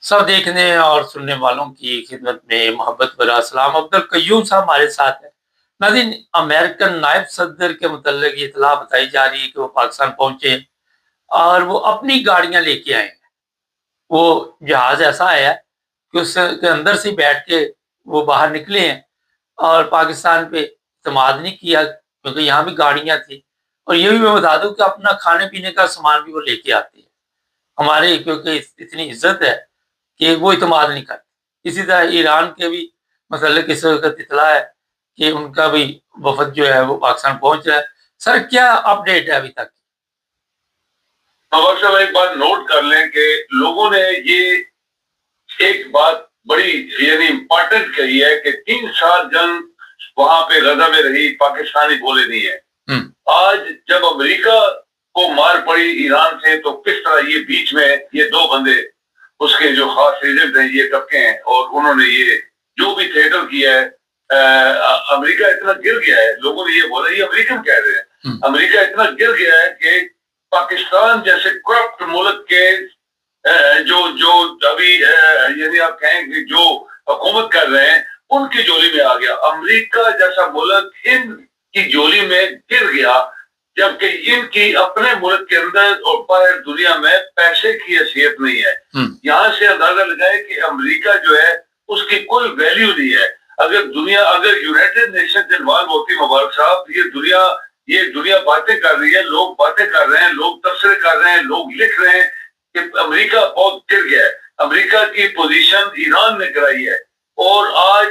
सब देखने और सुनने वालों की खिदमत में मोहब्बत भरा सलाम। अब्दुल कय्यूम साहब हमारे साथ हैं। नाज़रीन, अमेरिकन नायब सदर के मुतल्लिक ये इत्तला बताई जा रही है कि वो पाकिस्तान पहुंचे और वो अपनी गाड़ियां लेके आए हैं। वो जहाज ऐसा आया है कि उसके अंदर से बैठ के वो बाहर निकले हैं और पाकिस्तान पे इत्मीनान नहीं किया, क्योंकि यहाँ भी गाड़ियां थी। और ये भी मैं बता दूं कि अपना खाने पीने का सामान भी वो लेके आते हैं हमारे, क्योंकि इतनी इज्जत है कि वो इत्मीनान नहीं करते। इसी तरह ईरान के भी मतलब इस वक्त इतला है कि उनका भी वफद जो है वो पाकिस्तान पहुंच रहा है। सर, क्या अपडेट है अभी तक? साहब एक बात नोट कर लें कि लोगों ने ये एक बात बड़ी यानी इम्पोर्टेंट कही है कि 3 साल जंग वहां पे गजा में रही, पाकिस्तानी बोले नहीं है। आज जब अमेरिका को मार पड़ी ईरान से, तो किस तरह ये बीच में ये दो बंदे उसके जो खास एजेंट हैं ये टपके हैं और उन्होंने ये जो भी थिएटर किया है। अमेरिका इतना गिर गया है, लोगों ने ये बोला, ये अमेरिकन कह रहे हैं, अमेरिका इतना गिर गया है कि पाकिस्तान जैसे करप्ट मुल्क के जो जो अभी यदि आप कहें कि जो हुकूमत कर रहे हैं उनकी जोली में आ गया। अमेरिका जैसा मुल्क इनकी जोली में गिर गया, जबकि इनकी अपने मुल्क के अंदर और बाहर दुनिया में पैसे की हैसियत नहीं है। यहाँ से अंदाजा लगाए कि अमेरिका जो है उसकी कोई वैल्यू नहीं है। अगर यूनाइटेड नेशन इन्वॉल्व होती, मुबारक साहब, ये दुनिया बातें कर रही है, लोग बातें कर रहे हैं, लोग तबसरे कर रहे हैं, लोग लिख रहे हैं कि अमेरिका बहुत गिर गया है। अमेरिका की पोजीशन ईरान ने कराई है और आज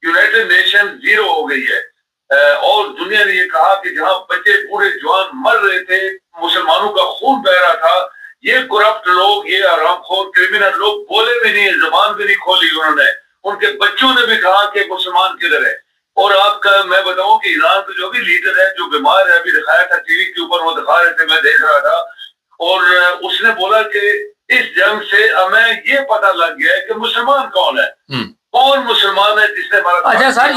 यूनाइटेड नेशन जीरो हो गई है। और दुनिया ने ये कहा कि जहां बच्चे बूढ़े जवान मर रहे थे, मुसलमानों का खून बह रहा था, ये करप्ट लोग, ये आरामखोर क्रिमिनल लोग बोले भी नहीं, जबान भी नहीं खोली उन्होंने। उनके बच्चों ने भी कहा कि मुसलमान किधर है। और आपका मैं बताऊं कि ईरान का जो भी लीडर है, जो बीमार है, अभी दिखाया था टीवी के ऊपर, वो दिखा रहे थे, मैं देख रहा था, और उसने बोला कि इस जंग से हमें ये पता लग गया है कि मुसलमान कौन है, कौन मुसलमान है जिसने हमारा, अच्छा सर,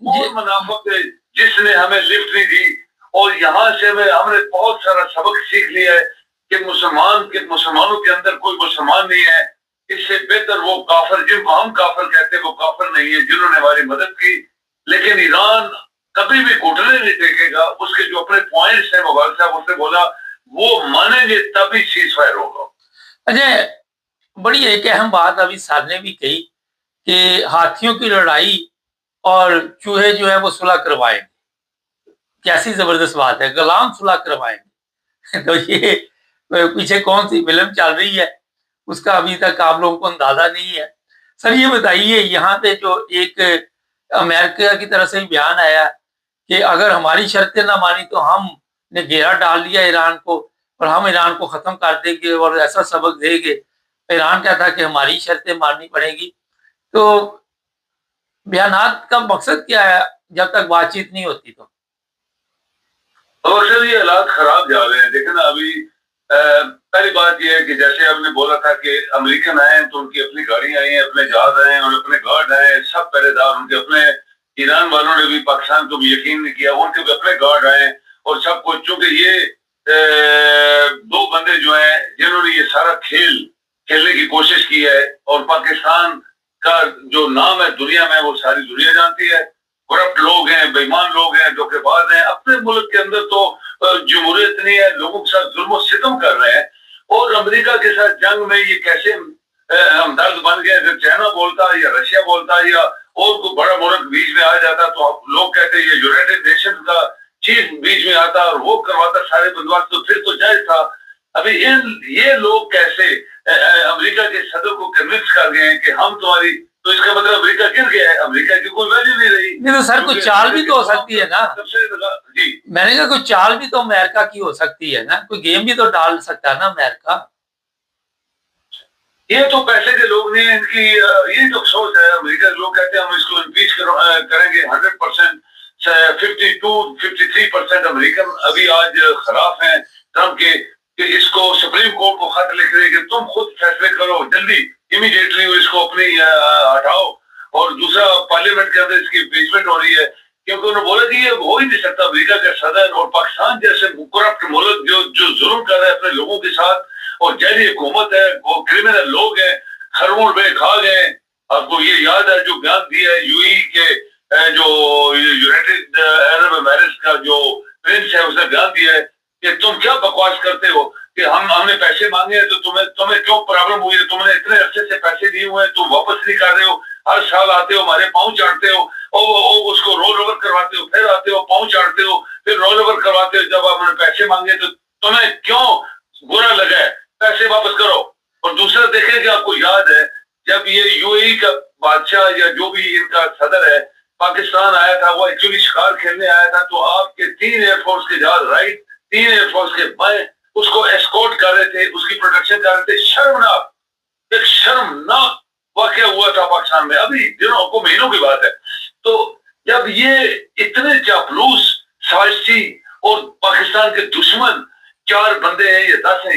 कौन मुनाफिक है जिसने हमें लिफ्ट नहीं दी। और यहाँ से हमने बहुत सारा सबक सीख लिया है कि मुसलमानों के अंदर कोई मुसलमान नहीं है। इससे बेहतर वो काफिर, जिनको हम काफिर कहते हैं, वो काफिर नहीं है जिन्होंने हमारी मदद की। लेकिन ईरान कभी भी घुटने नहीं टेकेगा। उसके जो अपने पॉइंट्स हैं, मुबारक साहब, उसने बोला वो मानेंगे तभी सीज फायर होगा। अच्छा, बड़ी एक अहम बात अभी सर ने भी कही कि हाथियों की लड़ाई और चूहे जो है वो सुलह करवाएंगे। कैसी जबरदस्त बात है, गुलाम सुलह करवाएंगे। तो ये पीछे कौन सी फिल्म चल रही है उसका अभी तक आप लोगों को अंदाजा नहीं है। सर ये बताइए, यहाँ पे जो एक अमेरिका की तरफ से बयान आया कि अगर हमारी शर्तें ना मानी तो हमने घेरा डाल दिया ईरान को और हम ईरान को खत्म कर देंगे और ऐसा सबक देंगे। ईरान कहता कि हमारी शर्तें माननी पड़ेगी। तो बयानात का मकसद क्या है जब तक बातचीत नहीं होती? तो अक्सर ये हालात खराब जा रहे हैं। देखिए ना, अभी पहली बात यह है कि जैसे आपने बोला था कि अमेरिकन आए तो उनकी अपनी गाड़ी आई है, अपने जहाज आए और अपने गार्ड आए, सब पहरेदार उनके अपने। ईरान वालों ने भी पाकिस्तान को भी यकीन नहीं किया, उनके भी अपने गार्ड आए और सब कुछ। चूंकि ये दो बंदे जो हैं जिन्होंने ये सारा खेल खेलने की कोशिश की है, और पाकिस्तान का जो नाम है दुनिया में वो सारी दुनिया जानती है। करप्ट लोग हैं, बेईमान लोग हैं, धोखेबाज हैं। अपने मुल्क के अंदर तो जमहूरियत नहीं है, लोगों के साथ जुल्म सितम कर रहे हैं। और अमेरिका के साथ जंग में ये कैसे हमदर्द बन गए। अगर चाइना बोलता या रशिया बोलता या और कोई बड़ा मुल्क बीच में आ जाता तो लोग कहते ये यूनाइटेड नेशन का चीफ बीच में आता और वो करवाता सारे बंदोबस्त, तो फिर तो जायज था। अभी ये लोग कैसे अमेरिका के सदर को कन्विंस कर गए हैं कि हम तुम्हारी, तो इसका मतलब अमेरिका गिर गया है, अमेरिका की कोई वैल्यू नहीं रही। नहीं तो सर, कुछ चाल भी तो हो सकती है ना। जी, मैंने कहा कुछ चाल भी तो अमेरिका की हो सकती है ना, कोई गेम भी तो डाल सकता है ना अमेरिका। ये तो पैसे के लोग नहीं है, इनकी ये तो सोच है। अमेरिका के लोग कहते हैं हम इसको इम्पीच करेंगे 100%। 52-53% अमेरिकन अभी आज खिलाफ हैं ट्रम्प के, कि इसको सुप्रीम कोर्ट को खत लिख रहे हैं कि तुम खुद फैसले करो जल्दी, इमीडिएटली इसको अपनी हटाओ। और दूसरा, पार्लियामेंट के अंदर इसकी इम्पीचमेंट हो रही है, क्योंकि उन्होंने बोला कि ये हो ही नहीं सकता। अमेरिका का सदर और पाकिस्तान जैसे करप्ट मुल्क जो जुल्म कर रहे हैं अपने लोगों के साथ, और जैसी हुकूमत है, वो क्रिमिनल लोग हैं, खरमों रुपए खा गए। आपको ये याद है जो बयान दिया है यूएई के जो यूनाइटेड अरब एमिरेट्स का जो प्रिंस है, उसने बयान दिया है कि तुम क्या बकवास करते हो कि हमने पैसे मांगे हैं तो तुम्हें क्यों प्रॉब्लम हुई है, तुमने इतने अरसे से पैसे दिए हुए हैं, तुम वापस नहीं कर रहे हो, हर साल आते हो हमारे पाँव चाटते हो और उसको रोल ओवर करवाते हो, फिर आते हो पाँव चाटते हो, फिर रोल ओवर करवाते हो। जब आपने पैसे मांगे तो तुम्हें क्यों बुरा लगा है, पैसे वापस करो। और दूसरा देखें कि आपको याद है जब ये यूएई का बादशाह या जो भी इनका सदर है पाकिस्तान आया था, वो एक्चुअली शिकार खेलने आया था, तो आपके 3 एयरफोर्स के जहाज राइट, 3 एयरफोर्स के बाएं उसको एस्कॉर्ट कर रहे थे, उसकी प्रोटेक्शन कर रहे थे। शर्मनाक, एक शर्मनाक वाकया हुआ था पाकिस्तान में, अभी दिनों को महीनों की बात है। तो जब ये इतने चापलूस साजिशी और पाकिस्तान के दुश्मन 4 बंदे हैं या 10 हैं,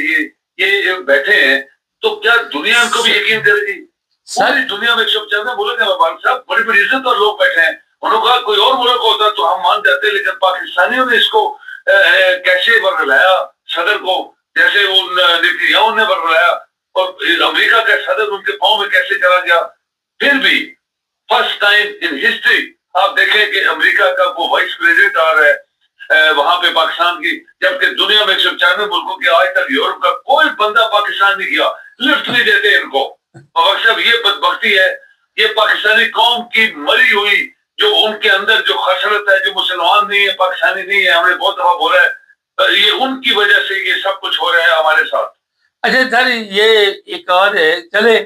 ये बैठे हैं, तो क्या दुनिया इनको भी यकीन करेगी? सारी दुनिया में 194 मुल्क है साहब, बड़ी बड़ी इज्जत और लोग बैठे हैं। उन्होंने कहा कोई और मुल्क होता तो हम मान जाते, लेकिन पाकिस्तानियों ने इसको कैसे बरगलाया सदर को, जैसे उन नेतन्याहू ने बरगलाया, और अमेरिका का सदर उनके पांव में कैसे चला गया। फिर भी फर्स्ट टाइम इन हिस्ट्री आप देखें कि अमेरिका का वो वाइस प्रेसिडेंट आ रहा है वहां पे पाकिस्तान की, जबकि दुनिया में 194 मुल्कों के आज तक यूरोप का कोई बंदा पाकिस्तान नहीं गया, लिफ्ट नहीं देते इनको। और साहब ये बदबख्ती है, ये पाकिस्तानी कौम की मरी हुई जो उनके अंदर जो खसरत है, जो मुसलमान नहीं है, पाकिस्तानी नहीं है, हमने बहुत दफा बोला है, ये उनकी वजह से ये सब कुछ हो रहा है हमारे साथ। अच्छा सर, ये एक और है, चले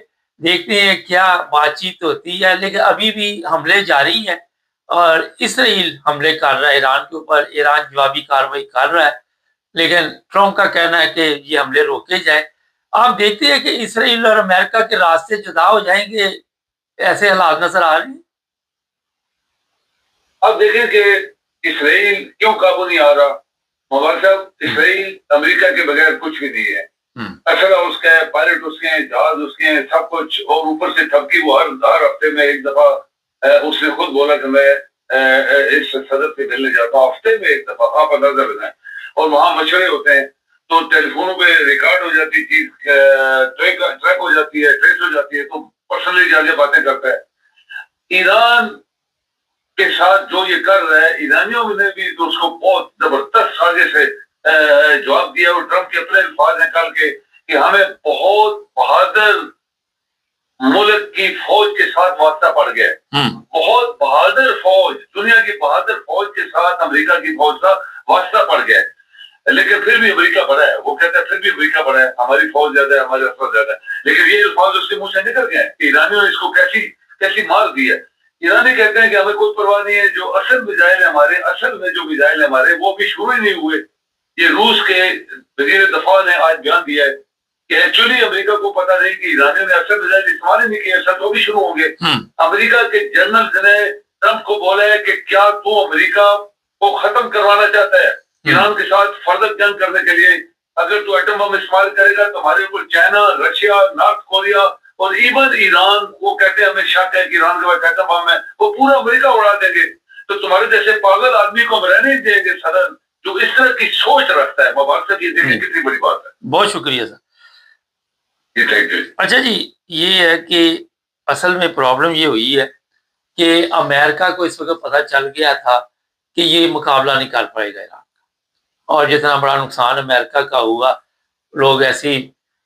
देखते हैं क्या बातचीत होती है, लेकिन अभी भी हमले जारी हैं और इसराइल हमले कर रहा है ईरान के ऊपर, ईरान जवाबी कार्रवाई कर रहा है, लेकिन ट्रम्प का कहना है कि ये हमले रोके जाएं। आप देखते हैं कि इसराइल और अमेरिका के रास्ते जुदा हो जाएंगे, ऐसे हालात नजर आ रहे हैं। अब देखें कि इसराइल क्यों काबू नहीं आ रहा। मुबारक साहब, इसराइल अमेरिका के बगैर कुछ भी नहीं है, असला उसका है, पायलट उसके हैं, जहाज उसके हैं, सब कुछ, और ऊपर से थपकी वो हर हफ्ते में एक दफा उसने खुद बोला कि मैं इस सदर से मिलने जाता हूँ, हफ्ते में एक दफा, आप अंदाजा लगाएं। और वहां मशवरे होते हैं तो टेलीफोनों पे रिकॉर्ड हो जाती चीज, ट्रैक हो जाती है, ट्रेस हो जाती है, तो पर्सनली जाके बातें करता है। ईरान के साथ जो ये कर रहा है, ईरानियों ने भी तो उसको बहुत जबरदस्त साजिश से जवाब दिया, और ट्रम्प के अपने अल्फाज हैं कल के कि हमें बहुत बहादुर मुल्क की फौज के साथ वास्ता पड़ गया, बहुत बहादुर फौज, दुनिया की बहादुर फौज के साथ अमेरिका की फौज का वास्ता पड़ गया। लेकिन फिर भी अमेरिका बड़ा है, वो कहता है फिर भी अमेरिका बड़ा है, हमारी फौज ज्यादा है, हमारा असर ज्यादा है। लेकिन ये अल्फाज उसके मुंह से निकल गए कि ईरानियों ने इसको कैसी मार दी है। ईरानी कहते हैं कि हमें कोई परवाह नहीं है, जो असल मिसाइल हमारे, असल में जो मिसाइल हमारे वो भी शुरू ही नहीं हुए। ये रूस के वजीर दफा ने आज बयान दिया है कि एक्चुअली अमेरिका को पता नहीं कि ईरानियों ने असल मिसाइल इस्तेमाल ही नहीं किए, असल तो भी शुरू होंगे। अमेरिका के जनरल ने ट्रम्प को बोला है कि क्या तू अमेरिका को खत्म करवाना चाहता है ईरान के साथ फर्दर जंग करने के लिए? अगर तू एटम बम इस्तेमाल करेगा तो हमारे ऊपर चाइना, रशिया, नॉर्थ कोरिया और इवन ईरान, वो कहते हैं हमें शक है कि ईरान के पास एटम बम है, वो पूरा अमेरिका उड़ा देंगे। तो तुम्हारे जैसे पागल आदमी को हम रहने नहीं देंगे सदन जो इस तरह की सोच रखता है। मुबारक साहब, ये देखिए कितनी बड़ी बात है। बहुत शुक्रिया सर। Thank you. अच्छा जी, ये है कि असल में प्रॉब्लम ये हुई है कि अमेरिका को इस वक्त पता चल गया था कि ये मुकाबला नहीं कर पाएगा ईरान का, और जितना बड़ा नुकसान अमेरिका का हुआ, लोग ऐसी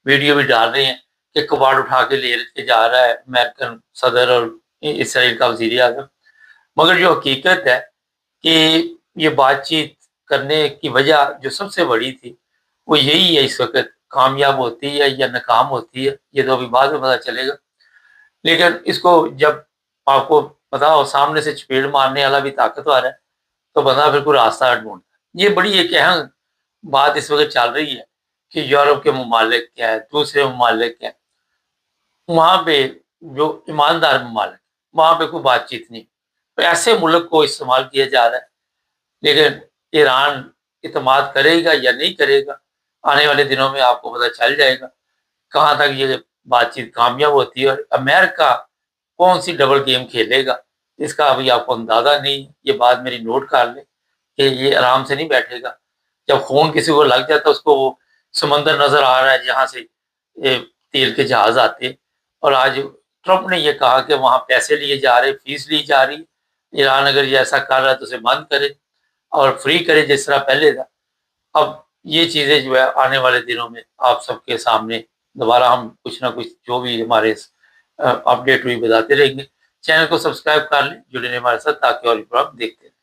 वीडियो भी डाल रहे हैं कि कबाड़ उठा के ले के जा रहा है अमेरिकन सदर और इसराइल का वजीर आज़म। मगर जो हकीकत है कि ये बातचीत करने की वजह जो सबसे बड़ी थी वो यही है, इस वक्त कामयाब होती है या नाकाम होती है ये तो अभी बाद में पता चलेगा। लेकिन इसको जब आपको पता हो सामने से चपेट मारने वाला भी ताकतवर है तो बंदा फिर कोई रास्ता ढूंढता है। ये बड़ी एक अहम बात इस वक्त चल रही है कि यूरोप के ममालिक क्या है, दूसरे ममालिक क्या है, वहाँ पे जो ईमानदार ममालिक वहाँ पे कोई बातचीत नहीं, तो ऐसे मुल्क को इस्तेमाल किया जा रहा है। लेकिन ईरान इत्मीनान करेगा या नहीं करेगा, आने वाले दिनों में आपको पता चल जाएगा कहाँ तक ये बातचीत कामयाब होती है, और अमेरिका कौन सी डबल गेम खेलेगा इसका अभी आपको अंदाज़ा नहीं। ये बात मेरी नोट कर ले कि ये आराम से नहीं बैठेगा। जब खून किसी को लग जाता है उसको वो समंदर नज़र आ रहा है जहाँ से ये तेल के जहाज़ आते, اور آج ٹرمپ نے یہ کہا کہ وہاں پیسے لیے جا رہے، فیس لی جا رہی، ایران اگر یہ ایسا کر رہا ہے تو اسے بند کرے اور فری کرے جس طرح پہلے تھا۔ اب یہ چیزیں جو ہے آنے والے دنوں میں آپ سب کے سامنے دوبارہ ہم کچھ نہ کچھ جو بھی ہمارے اپڈیٹ ہوئی بتاتے رہیں گے۔ چینل کو سبسکرائب کر لیں، جڑے رہیں ہمارے ساتھ تاکہ اور پروگرام دیکھتے رہیں۔